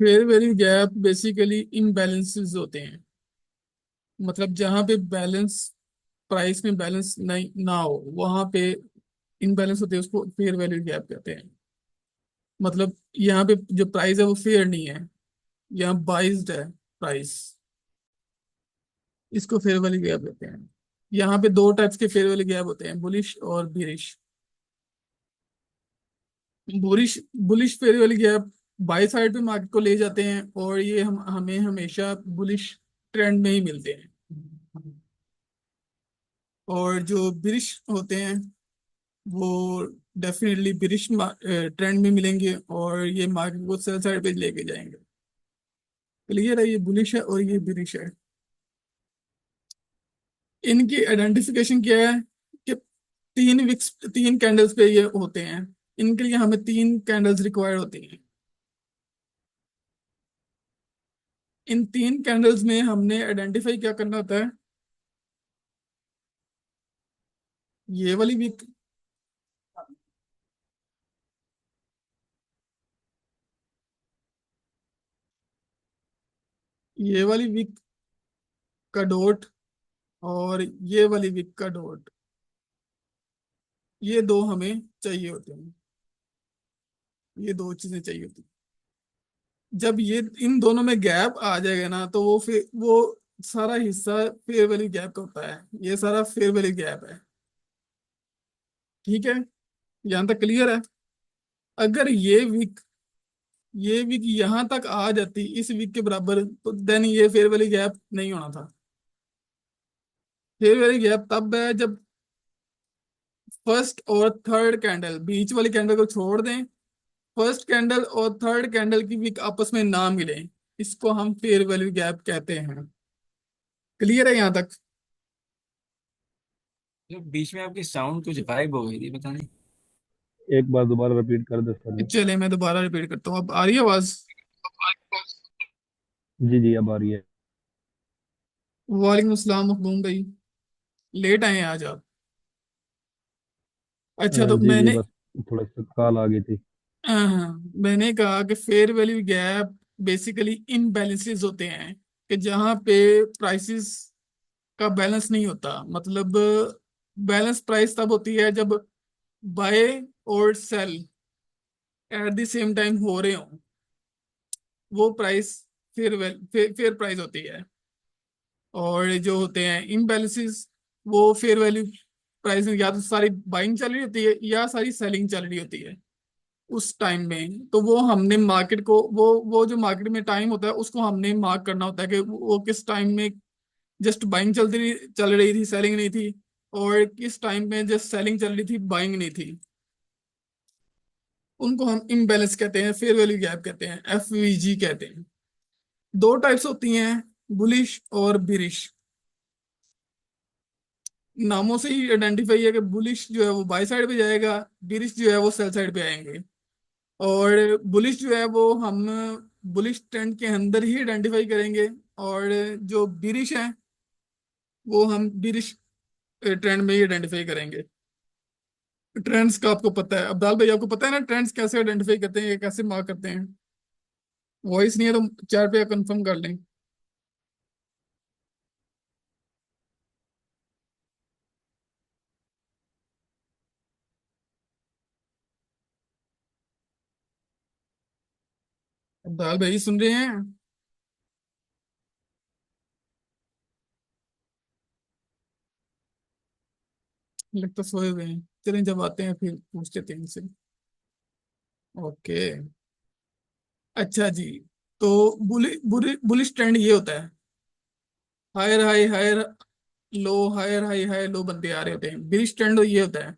Fair value gap basically imbalances होते हैं। मतलब जहां पे बैलेंस, प्राइस में बैलेंस नहीं ना हो, वहां पे इनबैलेंस होते हैं, उसको फेयर वैल्यू गैप कहते हैं। मतलब यहाँ पे जो प्राइस है वो फेयर नहीं है, यहाँ बाइज्ड है प्राइस, इसको फेयर वैल्यू गैप कहते हैं। यहाँ पे दो टाइप्स के फेयर वैल्यू गैप होते हैं, बुलिश और bearish. Bullish bullish fair value gap by side पे मार्केट को ले जाते हैं, और ये हम हमें हमेशा बुलिश ट्रेंड में ही मिलते हैं। और जो बिरिश होते हैं वो डेफिनेटली बिरिश ट्रेंड में मिलेंगे, और ये मार्केट को सेल साइड पे लेके जाएंगे। क्लियर है, ये बुलिश है और ये बिरिश है। इनकी आइडेंटिफिकेशन क्या है कि तीन विक्स, तीन कैंडल्स पे ये होते हैं। इनके लिए हमें तीन कैंडल्स रिक्वायर्ड होती हैं। इन तीन कैंडल्स में हमने आइडेंटिफाई क्या करना होता है, ये वाली वीक, ये वाली वीक का डॉट, और ये वाली वीक का डॉट, ये दो हमें चाहिए होते हैं। ये दो चीजें चाहिए होती हैं। जब ये इन दोनों में गैप आ जाएगा ना, तो वो फिर वो सारा हिस्सा फेयर वैल्यू गैप का होता है। ये सारा फेयर वैल्यू गैप है। ठीक है, यहाँ तक क्लियर है। अगर ये वीक यहाँ तक आ जाती इस वीक के बराबर, तो देन ये फेयर वैल्यू गैप नहीं होना था। फेयर वैल्यू गैप तब है जब फर्स्ट और थर्ड कैंडल, बीच वाली कैंडल को छोड़ दें, फर्स्ट कैंडल और थर्ड कैंडल की वीक आपस में ना मिले, इसको हम फेयर वैल्यू गैप कहते हैं। क्लियर है यहाँ तक? बीच में आपकी साउंड कुछ गायब हो गई थी, पता नहीं। एक बार दोबारा रिपीट कर दे सर जी। चले, मैं दोबारा रिपीट करता हूँ, अब आ रही है आवाज? जी जी, अब आ रही है। वालेकुम अस्सलाम मखदूम भाई, लेट आए हैं आज आप। अच्छा, तो जी जी, मैंने, बस थोड़ा सा कॉल आ गई थी। हाँ, मैंने कहा कि फेयर वैल्यू गैप बेसिकली इनबैलेंसेस होते हैं, कि जहाँ पे प्राइसेस का बैलेंस नहीं होता। मतलब बैलेंस प्राइस तब होती है जब बाय और sell at the same time हो रहे हो, वो प्राइस फेयर प्राइस होती है। और जो होते हैं इम्बैलेंसेस, वो फेयर वैल्यू प्राइस में या तो सारी बाइंग चल रही होती है या सारी सेलिंग चल रही होती है उस टाइम में। तो वो हमने मार्केट को, वो जो मार्केट में टाइम होता है उसको हमने मार्क करना होता है कि वो किस टाइम में जस्ट बाइंग चल रही थी, सेलिंग नहीं थी, और किस टाइम में जस्ट सेलिंग चल रही थी, बाइंग नहीं थी। उनको हम इम्बैलेंस कहते हैं, फेयर वैल्यू गैप कहते हैं, एफवीजी कहते हैं। दो टाइप्स होती हैं, बुलिश और बिरिश। नामों से ही आइडेंटिफाई है कि बुलिश जो है वो बाय साइड पे जाएगा, बिरिश जो है वो सेल साइड पे आएंगे। और बुलिश जो है वो हम बुलिश ट्रेंड के अंदर ही आइडेंटिफाई करेंगे, और जो बिरिश है वो हम बिरिश ट्रेंड में ही आइडेंटिफाई करेंगे। ट्रेंड्स का आपको पता है अब्दाल भाई, आपको पता है ना ट्रेंड्स कैसे आइडेंटिफाई करते हैं, कैसे मार्क करते हैं? वॉइस नहीं है तो चार पे कंफर्म कर लें। अब्दाल भाई सुन रहे हैं? लगता सोए हुए हैं। चलें, जब आते हैं फिर पूछ लेते हैं इनसे। ओके। अच्छा जी, तो बुलिश ट्रेंड ये होता है, higher high higher low, higher high high low बनते आ रहे होते हैं। बिरिश ट्रेंड ये होता है,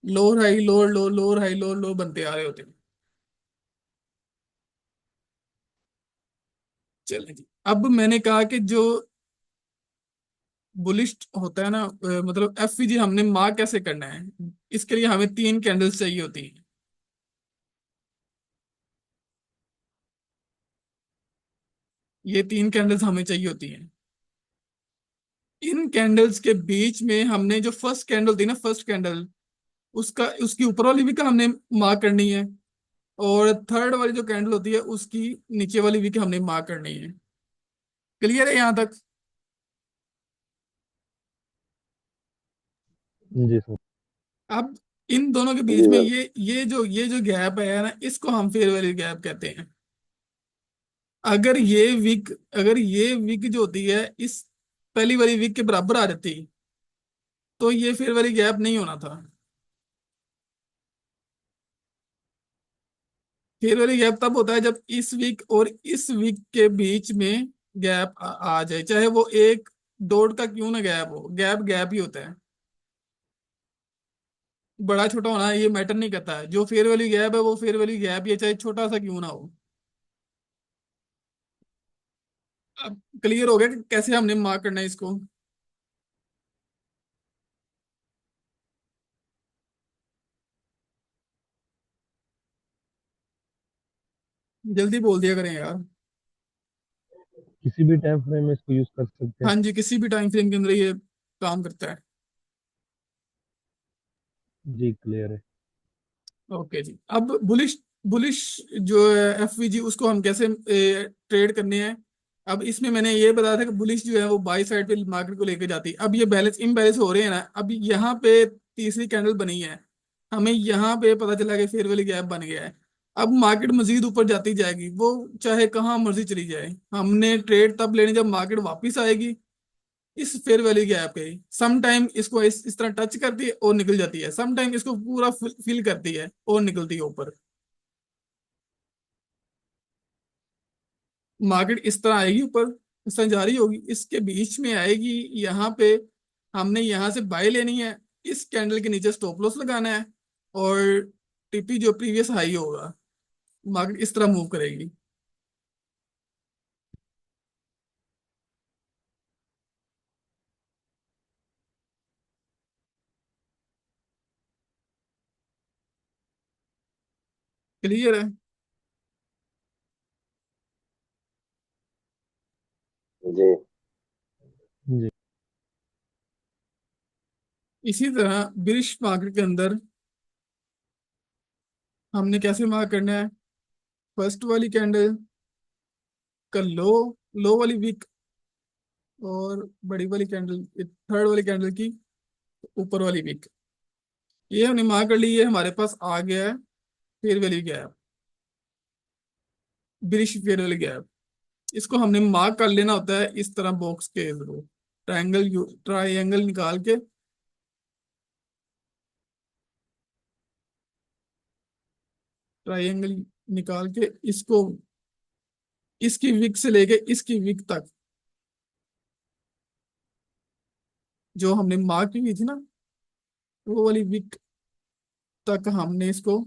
लोअर हाई लोअर लो, लोअर हाई लोअर लो बनते आ रहे होते हैं। चलें जी, अब मैंने कहा कि जो बुलिश होता है ना, मतलब एफवीजी हमने मार्क कैसे करना है, इसके लिए हमें तीन कैंडल्स चाहिए होती हैं। ये तीन कैंडल्स हमें चाहिए होती हैं। इन कैंडल्स के बीच में हमने जो फर्स्ट कैंडल थी ना, फर्स्ट कैंडल, उसका उसकी ऊपर वाली भी का हमने मार्क करनी है, और थर्ड वाली जो कैंडल होती है उसकी नीचे वाली वीक हमने मार्क करनी है। क्लियर है यहाँ तक? जी सर। अब इन दोनों के बीच जी में सर। ये जो गैप है ना, इसको हम फेयर वैल्यू गैप कहते हैं। अगर ये विक जो होती है इस पहली वाली विक के बराबर आ जाती, तो ये फेयर वैल्यू गैप नहीं होना था। फेयर वैल्यू गैप तब होता है जब इस वीक और इस वीक के बीच में गैप आ जाए, चाहे वो एक डॉट का क्यों ना गैप हो, गैप गैप ही होता है। बड़ा छोटा होना ये मैटर नहीं करता है, जो फेयर वैल्यू गैप है वो फेयर वैल्यू गैप ही है, चाहे छोटा सा क्यों ना हो। अब क्लियर हो गया कि कैसे हमने मार्क करना है इसको? जल्दी बोल दिया करें यार। किसी भी टाइम फ्रेम में इसको यूज कर सकते हैं। हाँ जी, किसी भी टाइम फ्रेम के अंदर ये काम करता है। जी क्लियर है। ओके जी। अब बुलिश बुलिश जो है एफवीजी, उसको हम कैसे ट्रेड करने हैं? अब इसमें मैंने ये बताया था कि बुलिश जो है वो बाई साइड पे मार्केट को लेके जाती है। अब ये बैलेंस इम्बैलेंस हो रहे हैं ना, अब यहाँ पे तीसरी कैंडल बनी है, हमें यहाँ पे पता चला कि फेयर वैल्यू गैप बन गया है। अब मार्केट मजीद ऊपर जाती जाएगी, वो चाहे कहाँ मर्जी चली जाए, हमने ट्रेड तब लेनी जब मार्केट वापस आएगी इस फेयर वैल्यू गैप पे। सम टाइम इसको इस तरह टच करती है और निकल जाती है, सम टाइम इसको पूरा फिल करती है और निकलती है ऊपर। मार्केट इस तरह आएगी ऊपर, इस तरह जारी होगी, इसके बीच में आएगी यहाँ पे, हमने यहाँ से बाय लेनी है, इस कैंडल के नीचे स्टॉप लॉस लगाना है, और टीपी जो प्रीवियस हाई होगा, मार्केट इस तरह मूव करेगी। क्लियर है? जी जी इसी तरह ब्रिश मार्केट के अंदर हमने कैसे मार्क करना है? फर्स्ट वाली कैंडल का लो वाली वीक, और बड़ी वाली कैंडल थर्ड वाली कैंडल की ऊपर वाली वीक, ये हमने मार्क कर ली, ये हमारे पास आ गया है fair value gap, bearish fair value gap. इसको हमने मार्क कर लेना होता है इस तरह बॉक्स के थ्रू, ट्रायंगल निकाल के, ट्रायंगल निकाल के इसको इसकी विक से लेके इसकी विक तक जो हमने मार्क की थी ना, वो वाली विक तक हमने इसको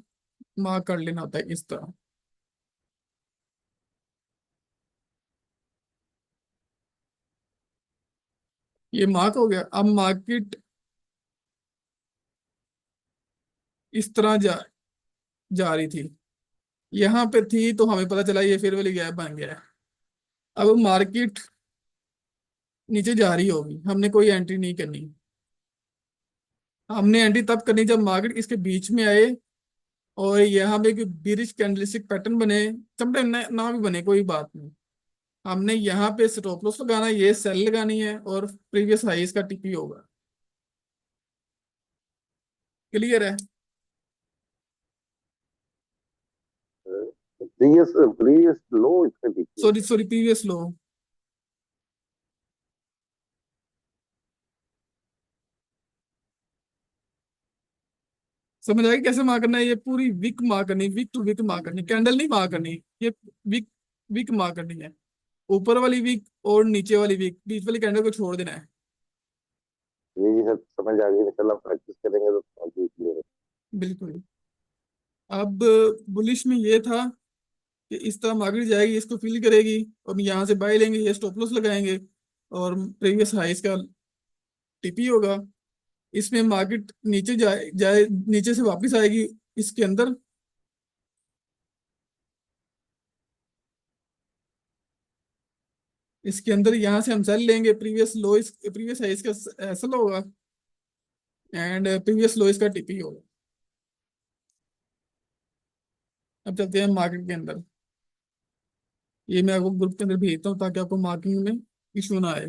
मार्क कर लेना होता है इस तरह। ये मार्क हो गया। अब मार्केट इस तरह जा रही थी, यहाँ पे थी, तो हमें पता चला ये फेयर वैल्यू गैप बन गया है। अब मार्केट नीचे जा रही होगी, हमने कोई एंट्री नहीं करनी, हमने एंट्री तब करनी जब मार्केट इसके बीच में आए और यहाँ पे एक बिरिश कैंडलस्टिक पैटर्न बने, समटाइम ना भी बने कोई बात नहीं, हमने यहाँ पे स्टॉप लॉस लगाना है, ये सेल लगानी है, और प्रीवियस हाई इसका टीपी होगा। क्लियर है? प्रीवियस प्रीवियस लो इसका देखिए। सॉरी सॉरी, प्रीवियस लो। समझ आएगी कैसे मार्क करना है? ये पूरी विक मार्क करनी, विक टू विक मार्क करनी, कैंडल नहीं मार्क करनी, ये विक विक मार्क करनी है। ऊपर वाली विक और नीचे वाली विक, बीच वाली कैंडल को छोड़ देना है। जी सर, समझ आ गई, इंशाल्लाह प्रैक्टिस करेंगे तो काफी क्लियर है। बिल्कुल। अब बुलिश में ये था कि इस तरह मार्केट जाएगी, इसको फिल करेगी, और यहाँ से बाय लेंगे, ये स्टॉप लॉस लगाएंगे, और प्रीवियस हाई इसका टीपी होगा। इसमें मार्केट नीचे जाए जाए नीचे से वापस आएगी इसके अंदर, इसके अंदर यहाँ से हम सेल लेंगे, प्रीवियस हाई इसका सेल होगा, एंड प्रीवियस लो इसका टीपी होगा। अब चलते हैं मार्केट के अंदर। ये मैं आपको ग्रुप के अंदर भेजता हूँ ताकि आपको मार्किंग में इशू ना आए।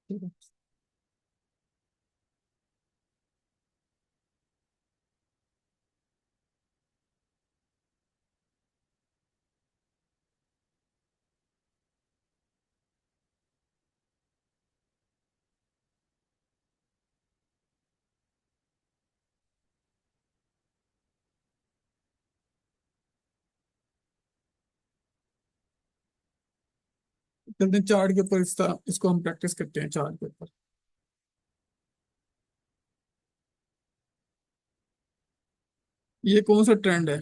ठीक है। चलते हैं चार्ट के ऊपर, इसको हम प्रैक्टिस करते हैं चार्ट के ऊपर। ये कौन सा ट्रेंड है?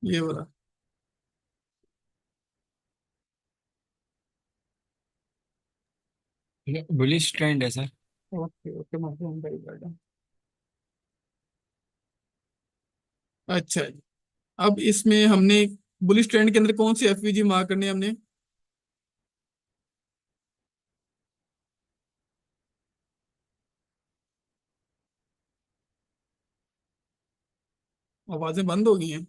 ये वाला। बुलिश ट्रेंड है sir. Okay okay, very good. अच्छा जी। अब इसमें हमने बुलिश ट्रेंड के अंदर कौन सी एफवीजी मार्क करनी है हमने? आवाजें बंद हो गई हैं।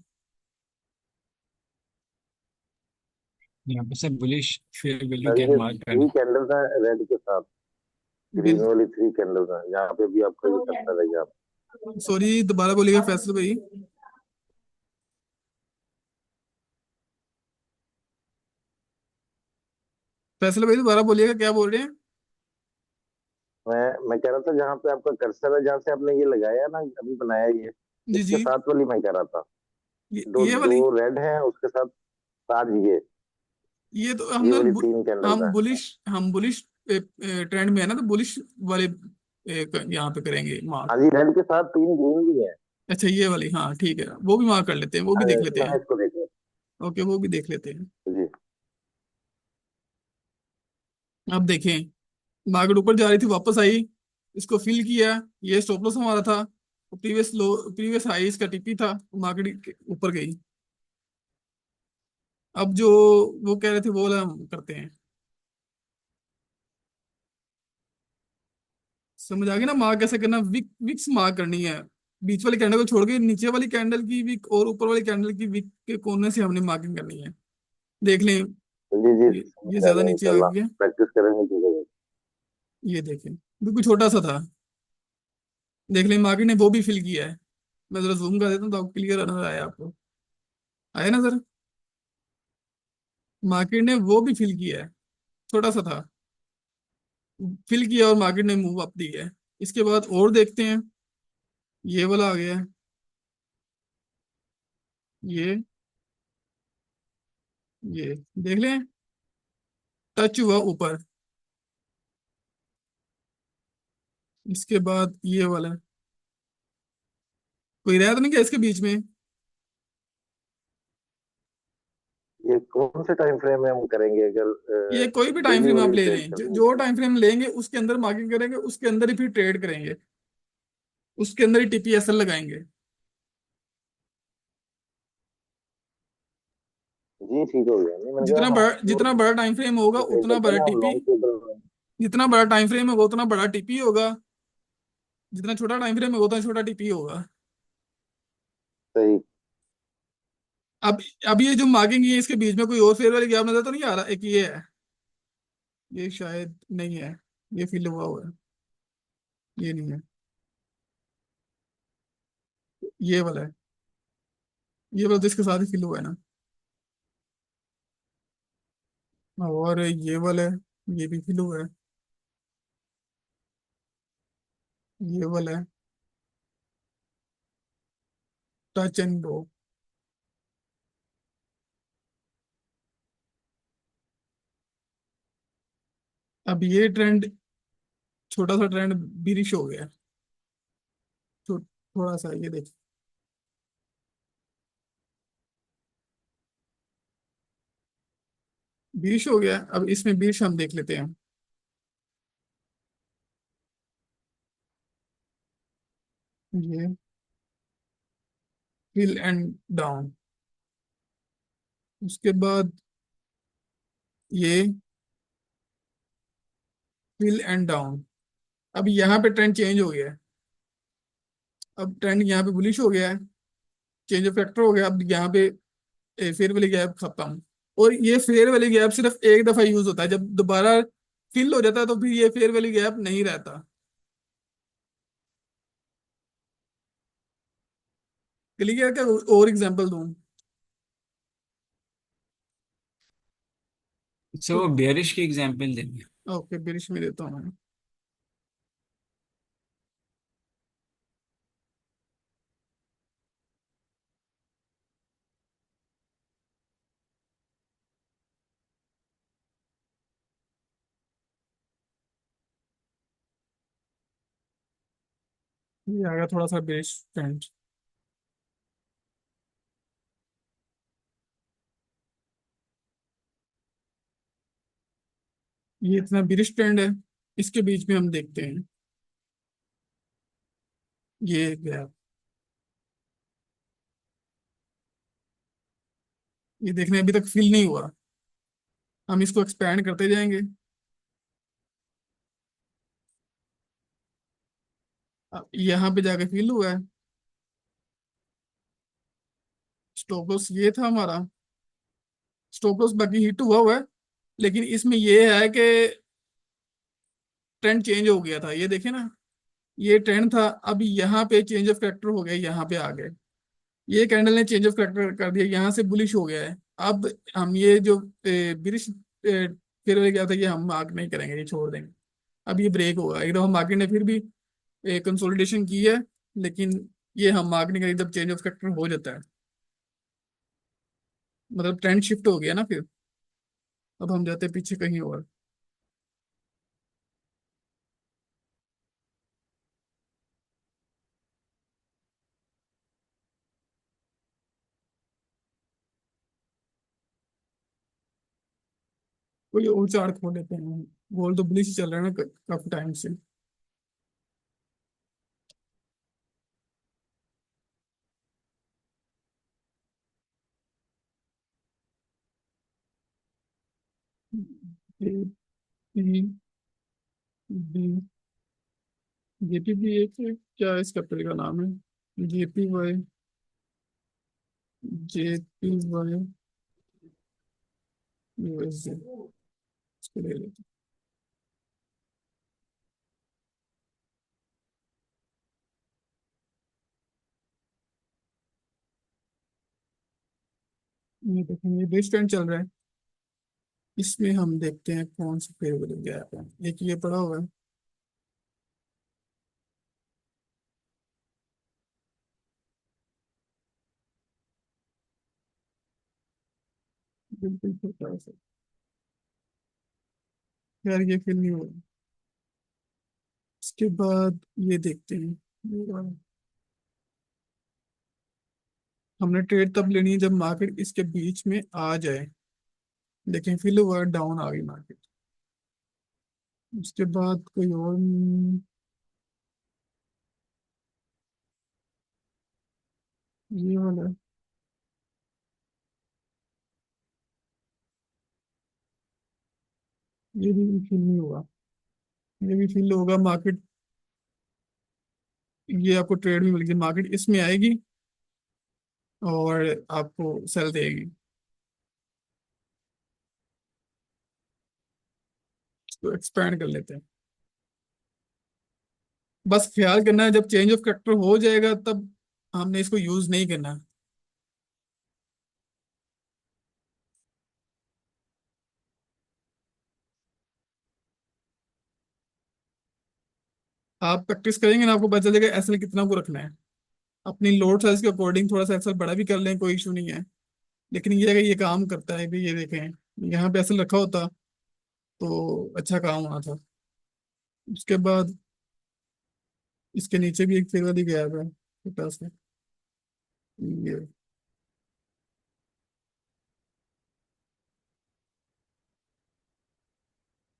यहाँ पे sir bullish fair value sir gap ये मार्क करना। 3 कैंडल्स हैं रेड के साथ, ग्रीन बिल वाली 3 कैंडल्स हैं, यहाँ पे भी आपका ये कर्सर है, यहाँ सॉरी, दोबारा बोलिएगा फैसल भाई। फैसल भाई दोबारा बोलिएगा, क्या बोल रहे हैं? मैं कह रहा था जहाँ पे आपका कर्सर है, जहाँ से आपने ये लगाया ना, अभी बनाया ये, जी इसके जी। साथ वाली मैं कह रहा था। दो ये दो वाली। रेड हैं उसके साथ, साथ ये तो ये हमने वाली 3 कैंडल्स हैं। हम बुलिश ट्रेंड में है ना, तो बुलिश वाले यहाँ पे करेंगे हाँ मार्क। जी, रेड के साथ 3 ग्रीन भी हैं। अच्छा ये वाली, हाँ ठीक है, वो भी मार्क कर लेते हैं, वो भी हाँ, देख लेते मैं हैं। इसको देख रहा ओके, वो भी देख लेते हैं। हूँ जी। अब देखें, मार्केट ऊपर जा रही थी, वापस आई, इसको फिल किया, ये स्टॉप लॉस हमारा था, प्रीवियस लो, प्रीवियस हाई इसका टीपी था, मार्केट ऊपर गई। अब जो वो कह रहे थे वो वाला हम करते हैं। समझ आ गया ना मार्क कैसे करना? विक्स मार्क करनी है। बीच वाली कैंडल को छोड़ के नीचे वाली कैंडल की विक और ऊपर वाली कैंडल की विक के कोने से हमने मार्किंग करनी है। देख लें। जी जी, ये समझ आ ज्यादा गया नीचे आ इंशाल्लाह। गई है। प्रैक्टिस करेंगे चीजें। ये देखें, बिल्कुल छोटा सा था। देख लें, मार्केट ने वो भी फिल किया है। मैं जरा जूम कर देता हूँ तो आपको क्लियर नजर आया आपको। आया नजर? मार्केट ने वो भी फिल किया है, छोटा सा था, फिल किया और मार्केट ने मूव अप दी है। इसके बाद और देखते हैं। ये वाला आ गया है। ये ये देख लें, टच हुआ ऊपर। इसके बाद ये वाला, कोई रहा तो नहीं क्या इसके बीच में? ये कौन से टाइम फ्रेम में हम करेंगे, अगर ये कोई भी टाइम डेली फ्रेम आप वाली ले ट्रेड लें, करनी है जो तो? टाइम फ्रेम लेंगे उसके अंदर मार्किंग करेंगे, उसके अंदर ही फिर ट्रेड करेंगे, उसके अंदर ही टीपीएसएल लगाएंगे। जी ठीक हो गया, नहीं मैंने कहा हम जितना बड़ा टाइम फ्रेम होगा ट्रेड उतना करते हैं बड़ा ना, हम टीपी। लॉन्ग के ऊपर। जितना बड़ा टाइम फ्रेम होगा उतना बड़ा टीपी होगा, जितना छोटा टाइम फ्रेम होगा उतना छोटा टीपी होगा। सही। अब अब ये जो मार्किंग है इसके बीच में कोई और फेयर वाली गैप नजर तो नहीं आ रहा? एक ये है, ये शायद नहीं है, ये फिल हुआ है, ये नहीं है, ये वाला है, ये वाला तो इसके साथ ही फिल हुआ है ना। और ये वाला है, ये भी फिल हुआ है, ये वाला है, टच एंड गो। अब ये ट्रेंड, छोटा सा ट्रेंड बिरिश हो गया, थोड़ा सा, ये देख, बिरिश हो गया। अब इसमें बिरिश हम देख लेते हैं। ये फिल एंड डाउन, उसके बाद ये फिल एंड डाउन। अब यहाँ पे ट्रेंड चेंज हो गया है। अब ट्रेंड यहाँ पे बुलिश हो गया है, चेंज ऑफ फैक्टर हो गया। अब यहाँ पे फेयर वैल्यू गैप खत्म। और ये फेयर वैल्यू गैप सिर्फ एक दफा यूज होता है, जब दोबारा फिल हो जाता है तो फिर ये फेयर वैल्यू गैप नहीं रहता। क्लियर? क्या और एग्जांपल दूं? सर वो बेयरिश की एग्जांपल देंगे। ओके, बिरिश में देता हूँ मैं। ये आ गया थोड़ा सा बिरिश ट्रेंड। ये इतना बिरिश ट्रेंड है, इसके बीच में हम देखते हैं ये गैप। ये देखने अभी तक फिल नहीं हुआ, हम इसको एक्सपेंड करते जाएंगे। अब यहाँ पे जाके फिल हुआ है। स्टॉप लॉस ये था हमारा, स्टॉप लॉस बाकी हिट हुआ है। लेकिन इसमें ये है कि ट्रेंड चेंज हो गया था, ये देखे ना, ये ट्रेंड था, अब यहाँ पे चेंज ऑफ कैरेक्टर हो गया, यहाँ पे आ गए। ये कैंडल ने चेंज ऑफ कैरेक्टर कर दिया, यहाँ से बुलिश हो गया है। अब हम ये जो बिरिश फिर गया था, ये हम मार्क नहीं करेंगे, ये छोड़ देंगे। अब ये ब्रेक होगा एकदम। हम मार्केट ने फिर भी कंसोलिडेशन की है, लेकिन ये हम मार्क नहीं करेंगे जब चेंज ऑफ कैरेक्टर हो जाता है। मतलब ट्रेंड शिफ्ट हो गया ना फिर। अब हम जाते हैं पीछे कहीं और। कोई और चार्ट खोल लेते हैं। गोल्ड तो बुलिश ही चल रहा है ना काफी टाइम से। ए पी बी, जेपीबी एक है, क्या इस कैपिटल का नाम है? जेपीवाई, जेपीवाई यूएसडी, इसको ले लेते हैं। ये देखें, ये बेस ट्रेंड चल रहा है। इसमें हम देखते हैं कौन सा फेवरेट गैप है। एक ये पड़ा हुआ है, बिल्कुल छोटा सा। यार ये फिल नहीं हुआ। इसके बाद ये देखते हैं, ये वाला। हमने ट्रेड तब लेनी है जब मार्केट इसके बीच में आ जाए। देखें फिल हुआ, डाउन आ गई मार्केट। उसके बाद कोई और ये वाला है। ये भी फिल नहीं हुआ। ये भी फिल होगा मार्केट। ये आपको ट्रेड भी मिल गई, मार्केट इसमें आएगी और आपको सेल देगी। इसको एक्सपैंड कर लेते हैं। बस ख्याल करना है, जब चेंज ऑफ कैरेक्टर हो जाएगा तब हमने इसको यूज नहीं करना। आप प्रैक्टिस करेंगे ना, आपको पता चलेगा एसएल कितना को रखना है। अपनी लोड साइज के अकॉर्डिंग थोड़ा सा एसएल बड़ा भी कर लें, कोई इशू नहीं है। लेकिन ये है कि ये काम करता है भी। ये देखें, यहाँ पे एसएल रखा होता तो अच्छा काम होना था। उसके बाद इसके नीचे भी एक फेर वाली गैप है छोटा सा। ये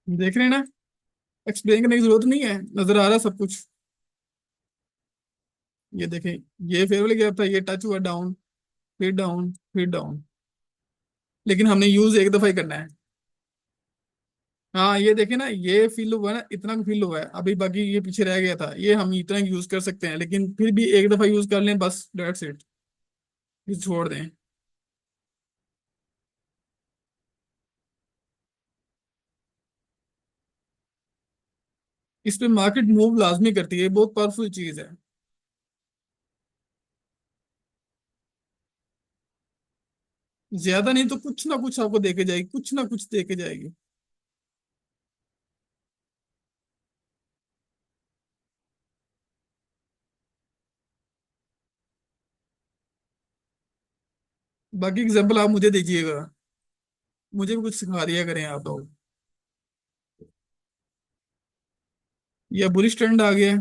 देख रहे हैं ना, एक्सप्लेन करने की जरूरत नहीं है, नजर आ रहा है सब कुछ। ये देखें, ये फेयरवेल गैप था, ये टच हुआ डाउन, फिर डाउन, फिर डाउन, लेकिन हमने यूज एक दफा ही करना है। हाँ ये देखें ना, ये फील हुआ ना, इतना फील हुआ है, अभी बाकी ये पीछे रह गया था, ये हम इतना यूज कर सकते हैं, लेकिन फिर भी एक दफा यूज कर लें बस, डेट्स इट, फिर छोड़ दें। इस पे मार्केट मूव लाजमी करती है, बहुत पावरफुल चीज है। ज्यादा नहीं तो कुछ ना कुछ आपको देके जाएगी, कुछ ना कुछ देके जाएगी। बाकी एग्जांपल आप मुझे दीजिएगा, मुझे भी कुछ सिखा दिया करें आप लोग। ये बुलिश ट्रेंड आ गया है,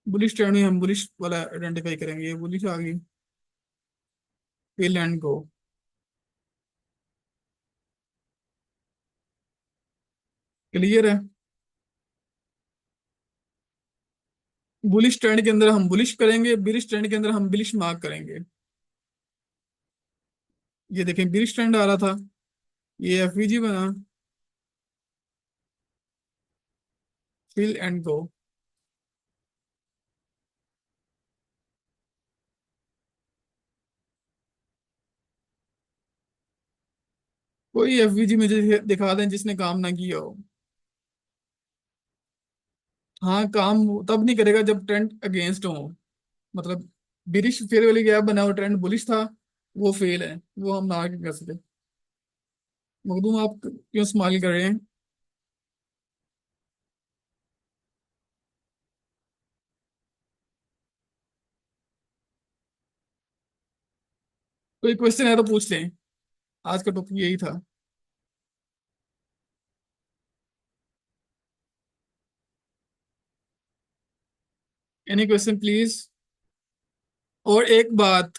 बुलिश ट्रेंड में हम बुलिश वाला आइडेंटिफाई करेंगे, ये बुलिश आ गई, फिल एंड गो। क्लियर है? बुलिश ट्रेंड के अंदर हम बुलिश करेंगे, बिलिश ट्रेंड के अंदर हम बिलिश मार्क करेंगे। ये देखें, बिलिश ट्रेंड आ रहा था, ये एफवीजी बना, फिल एंड गो। कोई एफवीजी मुझे दिखा दें जिसने काम ना किया हो। हाँ, काम तब नहीं करेगा जब ट्रेंड अगेंस्ट हो, मतलब बिरिश फेयर वाली गैप बना हुआ, ट्रेंड बुलिश था, वो फेल है, वो हम ना आगे कर सकते। मखदूम आप क्यों स्माइल कर रहे हैं? कोई क्वेश्चन है तो पूछ लें, आज का टॉपिक यही था। Any question please. और एक बात,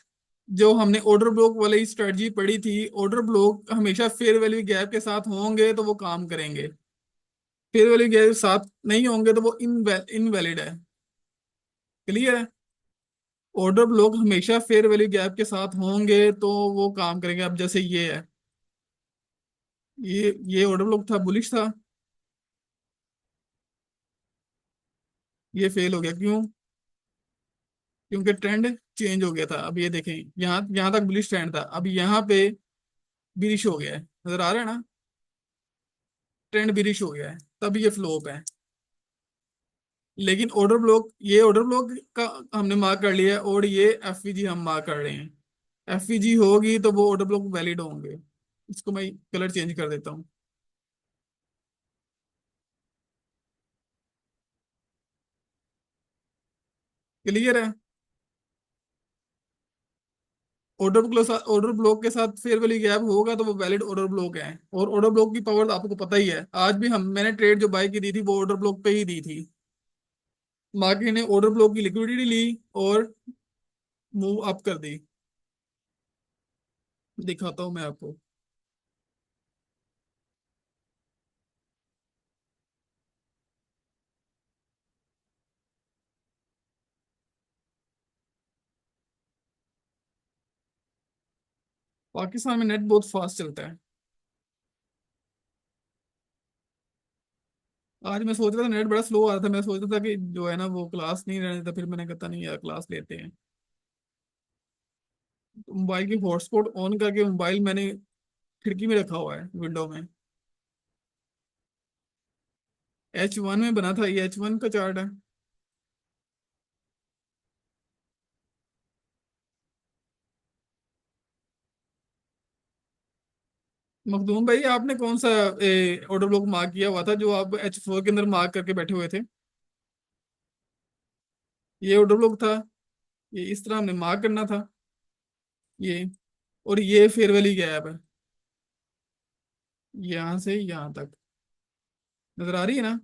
जो हमने ऑर्डर ब्लॉक वाली स्ट्रेटजी पढ़ी थी, ऑर्डर ब्लॉक हमेशा फेयर वैल्यू गैप के साथ होंगे तो वो काम करेंगे, फेयर वैल्यू गैप साथ नहीं होंगे तो वो इनवैलिड है। क्लियर है? ऑर्डर ब्लॉक हमेशा फेयर वैल्यू गैप के साथ होंगे तो वो काम करेंगे। अब जैसे ये है, ये ऑर्डर ब्लॉक था, बुलिश था, ये फेल हो गया, क्यों? क्योंकि ट्रेंड चेंज हो गया था। अब ये देखें, यहाँ यहाँ तक बुलिश ट्रेंड था, अब यहाँ पे बिरिश हो गया है, नजर आ रहा है ना, ट्रेंड बिरिश हो गया है, तब ये फ्लोप है। लेकिन ऑर्डर ब्लॉक, ये ऑर्डर ब्लॉक का हमने मार्क कर लिया है, और ये एफवीजी हम मार्क कर रहे हैं। एफवीजी होगी तो वो ऑर्डर ब्लॉक वैलिड होंगे। इसको मैं कलर चेंज कर देता हूँ। क्लियर है? ऑर्डर ब्लॉक के साथ फेयर वैल्यू गैप होगा तो वो वैलिड ऑर्डर ब्लॉक है। और ऑर्डर ब्लॉक की पावर आपको पता ही है, आज भी हम मैंने ट्रेड जो बाय की दी थी वो ऑर्डर ब्लॉक पे ही दी थी। मार्केट ने ऑर्डर ब्लॉक की लिक्विडिटी ली और मूव अप कर दी। दिखाता हूं मैं आपको। पाकिस्तान में नेट बहुत फास्ट चलता है। आज मैं सोच रहा था, नेट बड़ा स्लो आ रहा था, मैं सोच रहा था कि जो है ना वो क्लास नहीं रहने देता, फिर मैंने कहा नहीं यार क्लास लेते हैं। तो मोबाइल की हॉटस्पॉट ऑन करके मोबाइल मैंने खिड़की में रखा हुआ है, विंडो में। H1 में बना था, ये H1 का चार्ट है। मखदूम भाई, आपने कौन सा ऑर्डर ब्लॉक मार्क किया हुआ था जो आप H4 के अंदर मार्क करके बैठे हुए थे? ये ऑर्डर ब्लॉक था, ये इस तरह हमने मार्क करना था, ये। और ये फेयर वैल्यू गैप है, यहाँ से यहाँ तक, नजर आ रही है ना?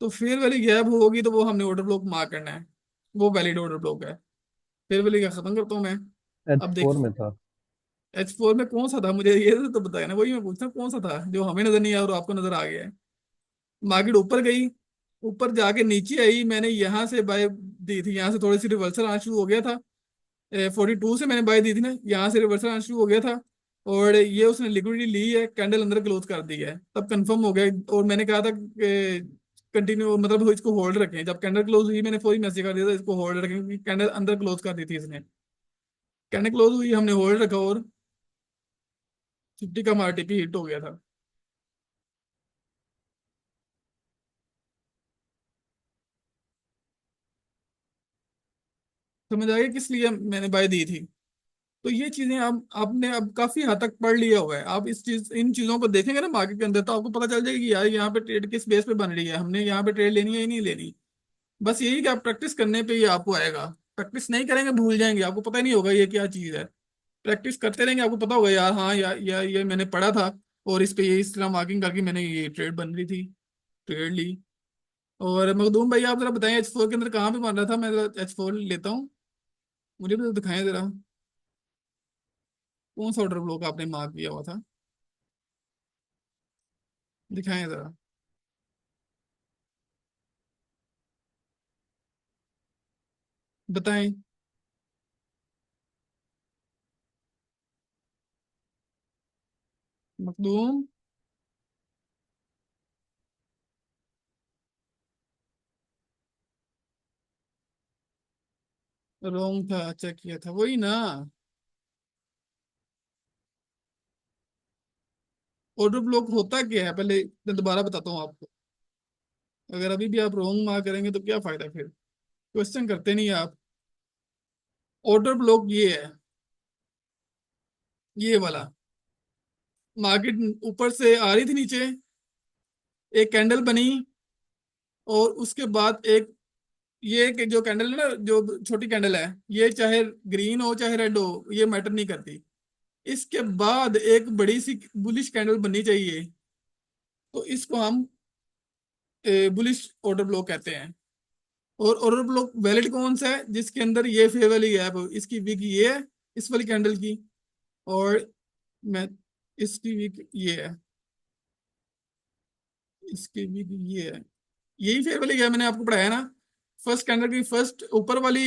तो फेयर वैल्यू गैप होगी तो वो हमने ऑर्डर ब्लॉक मार्क करना है, वो वैलिड ऑर्डर ब्लॉक है। फेयर वैल्यू का खत्म करता हूँ मैं। अब देख, H4 में था। H4 में कौन सा था, मुझे ये तो बताया ना, वही मैं पूछता हूँ कौन सा था जो हमें नजर नहीं आया और आपको नजर आ गया है। मार्केट ऊपर गई, ऊपर जाके नीचे आई, मैंने यहाँ से बाय दी थी, यहाँ से थोड़ी सी रिवर्सल आना शुरू हो गया था। 42 से मैंने बाय दी थी ना, यहाँ से रिवर्सल आना शुरू हो गया था। और ये उसने लिक्विडिटी ली है, कैंडल अंदर क्लोज कर दी है, तब कंफर्म हो गया। और मैंने कहा था कंटिन्यू, मतलब इसको होल्ड रखें। जब कैंडल क्लोज हुई मैंने फौरी मैसेज कर दिया था इसको होल्ड रखें, क्योंकि कैंडल अंदर क्लोज कर दी थी इसने। कैंडल क्लोज हुई, हमने होल्ड रखा और 50 का आरटीपी हिट हो गया था। समझ आ गया किस लिए मैंने बाय दी थी। तो ये चीजें आप आपने अब काफी हद तक पढ़ लिया हुआ है। आप इन चीजों को देखेंगे ना मार्केट के अंदर, तो आपको पता चल जाएगा कि यार यहाँ पे ट्रेड किस बेस पे बन रही है, हमने यहाँ पे ट्रेड लेनी है या नहीं लेनी। बस यही कि आप प्रैक्टिस करने पे ये आपको आएगा। प्रैक्टिस नहीं करेंगे भूल जाएंगे, आपको पता ही नहीं होगा ये क्या चीज है। प्रैक्टिस करते रहेंगे आपको पता होगा यार, हाँ यार ये मैंने पढ़ा था, और इस पे ये इस तरह मार्किंग करके मैंने ये ट्रेड बन रही थी, ट्रेड ली। और मखदूम भाई आप जरा बताएं H4 के अंदर कहाँ पे बन रहा था, मैं H4 लेता हूँ, मुझे भी तो दिखाएं जरा। कौन सा ऑर्डर ब्लॉक आपने मार्क किया हुआ था, दिखाएं जरा। बताएं। मखदूम। रॉन्ग था, चेक किया था वही ना। ऑर्डर ब्लॉक होता क्या है पहले मैं दोबारा बताता हूँ आपको। अगर अभी भी आप रॉन्ग मार्क करेंगे तो क्या फायदा फिर, क्वेश्चन करते नहीं आप। ऑर्डर ब्लॉक ये है, ये वाला। मार्केट ऊपर से आ रही थी नीचे, एक कैंडल बनी, और उसके बाद एक, ये कि जो कैंडल है ना, जो छोटी कैंडल है, ये चाहे ग्रीन हो चाहे रेड हो ये मैटर नहीं करती। इसके बाद एक बड़ी सी बुलिश कैंडल बननी चाहिए, तो इसको हम बुलिश ऑर्डर ब्लॉक कहते हैं। और ऑर्डर ब्लॉक वैलिड कौन सा है, जिसके अंदर ये फेयर वाली गैप हो, इसकी वीक ये है इस वाली कैंडल की, और मैं इसकी वीक ये है, इसकी वीक ये है। यही फेयर वाली गैप मैंने आपको पढ़ाया ना। फर्स्ट कैंडल की फर्स्ट ऊपर वाली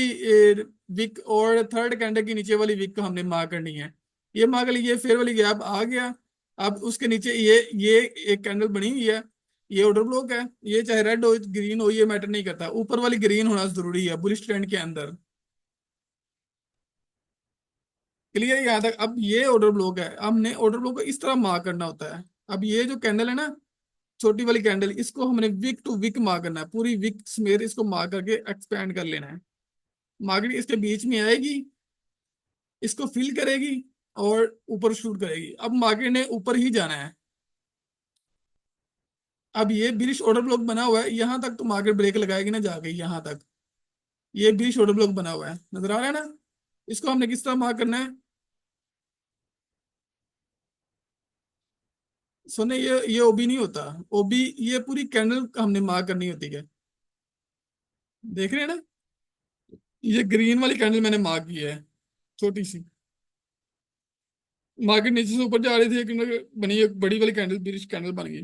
विक और थर्ड कैंडल की नीचे वाली विक को हमने मार्क करनी है। ये मार्क ली, ये फेयर वाली गैप आ गया। अब उसके नीचे ये एक कैंडल बनी हुई है, ये ऑर्डर ब्लॉक है। ये चाहे रेड हो ग्रीन हो ये मैटर नहीं करता, ऊपर वाली ग्रीन होना जरूरी है बुलिश ट्रेंड के अंदर। क्लियर है यहाँ तक। अब ये ऑर्डर ब्लॉक है, हमने ऑर्डर ब्लॉक को इस तरह मार्क करना होता है। अब ये जो कैंडल है ना, छोटी वाली कैंडल, इसको हमने विक टू विक मार्क करना है, पूरी विक समेत इसको मार्क करके एक्सपेंड कर लेना है। मार्केट इसके बीच में आएगी, इसको फिल करेगी और ऊपर शूट करेगी। अब मार्केट ने ऊपर ही जाना है। अब ये बिरिश ऑर्डर ब्लॉक बना हुआ है, यहां तक तो मार्केट ब्रेक लगाएगी ना जाके, यहां तक ये बिरिश ऑर्डर ब्लॉक बना हुआ है, नजर आ रहा है ना। इसको हमने किस तरह मार्क करना है, सुने, ये ओबी नहीं होता। ओबी ये पूरी कैंडल हमने मार्क करनी होती है, देख रहे हैं ना। ये ग्रीन वाली कैंडल मैंने मार्क की है, छोटी सी। मार्केट नीचे से ऊपर जा रही थी, एक बनी एक बड़ी वाली कैंडल, बिरिश कैंडल बन गई,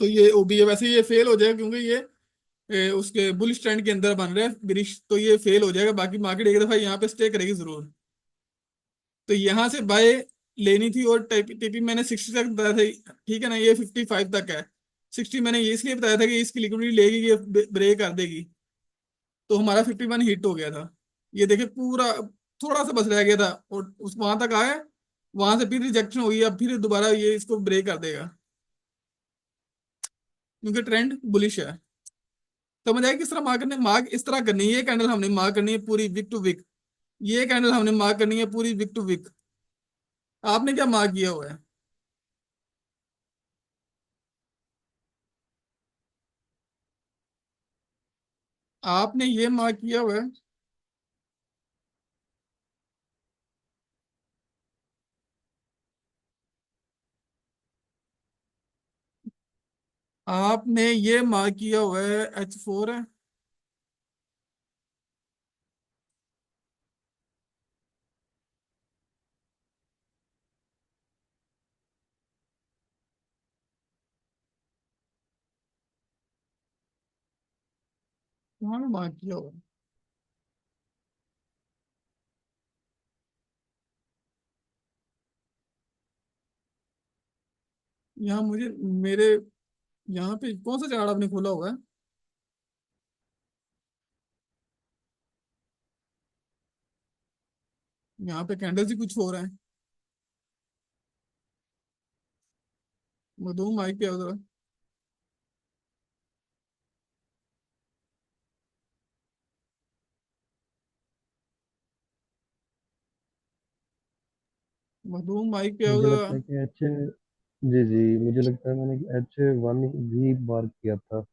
तो ये ओबी है। वैसे ये फेल हो जाएगा क्योंकि ये उसके बुलिश ट्रेंड के अंदर बन रहा है बिरिश, तो ये फेल हो जाएगा। बाकी मार्केट एक दफा यहाँ पे स्टे करेगी जरूर। तो यहाँ से बाय लेनी थी, और टीपी मैंने 60 तक बताया था, ठीक है ना। ये 55 तक है। 60 मैंने ये इसलिए बताया था कि इसकी लिक्विडिटी लेगी, ये ब्रेक कर देगी। तो हमारा 51 हिट हो गया था। ये देखिए पूरा, थोड़ा सा बस रह गया था, और उस वहां तक आया, वहां से फिर रिजेक्शन हुई। अब फिर दोबारा ये इसको ब्रेक कर देगा, क्योंकि ट्रेंड बुलिश है। समझ आया किस तरह मार्क करने, मार्क इस तरह करनी है। ये कैंडल हमने मार्क करनी है पूरी विक टू विक, ये कैंडल हमने मार्क करनी है पूरी विक टू विक। आपने क्या मार्क किया हुआ है, आपने ये मार्क किया हुआ है, आपने ये मार्क किया हुआ है H4 है। कहाँ पे मार्क किया हुआ है? यहाँ मुझे, मेरे यहाँ पे कौन सा चार्ट आपने खोला हुआ है? यहाँ पे कैंडल्स ही कुछ हो रहे हैं। मधु माइक पे आओ जरा। मधु माइक पे आओ मुझे जरा। लगता है कि एच, जी जी, मुझे लगता है मैंने H1 भी मार्क किया था।